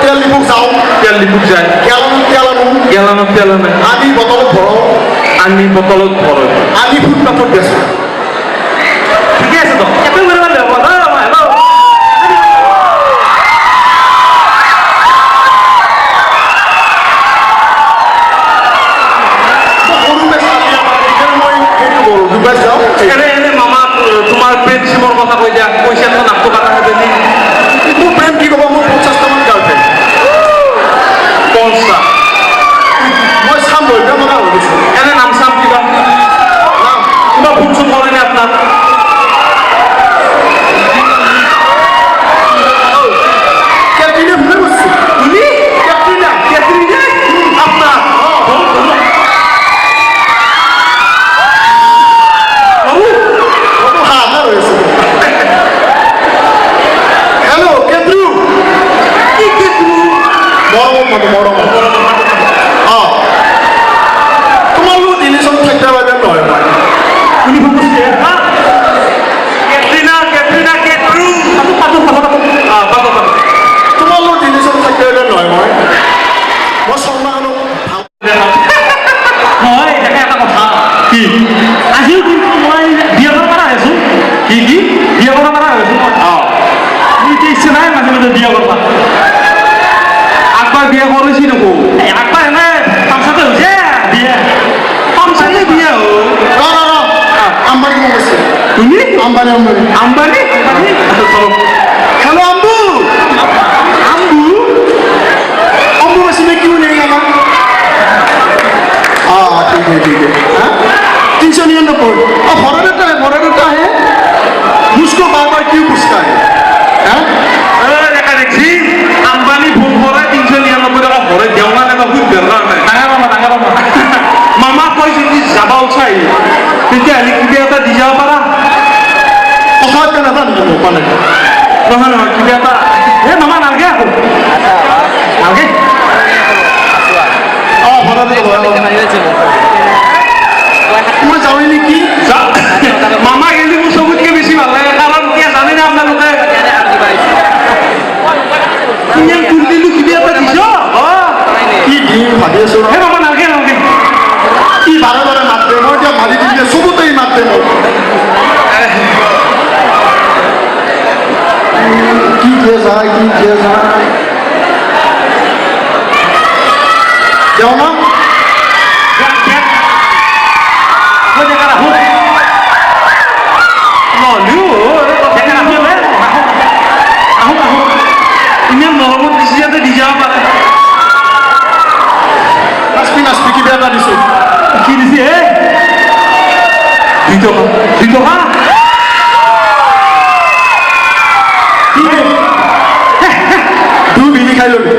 তেল ডিপুক যাওঁ তেল ডিপুক যায় তেল আনো আমি বটলত ভৰাওঁ আমি ফুটপাথত বেচোঁ ঠিকে আছে তো মামা তোমাৰ প্ৰেমচিমৰ কথা কৈ দিয়া পইচা নামটো কাটা হবে নি মোৰ প্ৰেম কি ক'ব মোৰ 50টামান গাৰ্লফ্ৰেণ্ড 50টা মই চাম বহিব লগা হৈ গৈছোঁ এনে নাম চাম কিবা ফোন চোন কৰে নে আপনার ক্যাটরিনা ভুলে বসছি তুমি ক্যাটরিনা আপনার হ্যালো কেদ্রু কি কেতু বড় তোমার লোক রিলেশন থাকতে পারবে নয় উনি বলছে ক্যাটরিনা কেতু পাতো তোমার লোক রিলেশন থাকতে পারবে নয় মই সম্মান হয় দেখা এটা কথা কি আজিও কিন্তু মই বিয়া কৰা হৈছো কি বিয়া কৰা হৈছো মই ইচ্ছা নাই মাজে মাজে বিয়া কৰবা আকবাৰ বিয়া কৰিছি নকো আকবাৰ এনে পামচাতে হৈছে বিয়া পামচাতে বিয়া হ'ল আম্বানি বলছে তুমি আম্বানি হ্যালো আম্বু बस में क्यों नहीं आना ठीक है 399 और फॉरेनर है मुझको बार बार क्यों पूछता है দেখি আম্বানি ফোন করে 399 টাকা ভরে দেও না না খুব বেরনা ডাঙৰ মামা কইছে কি যাবা উঠাই তেতিয়া হলি কিবা এটা দি যাব পাৰা কথা এটা নাজানো মানে নহয় কিবা এটা মামা নালগে আকৌ নালগে মই যাওঁই নেকি মামা গেলি মোৰ চবতকে বেছি ভাল লাগে কাৰণ কিয় জানে না আপোনালোকে ইমান কুন্দিলো কিবা এটা দিছ কি দিম ভাবি আছো মামা নালগে কি বাৰে মাতে মই এতিয়া মাৰি দিলে চবতেই মাতে মোক কি দিয়ে যায় যাও না ইমান মৰমত দিছি যাতে দি যাব পাৰে নাচবি কিবা এটা দিছো কি দিছি হে 2 টকা দুই বিনি খাই লবি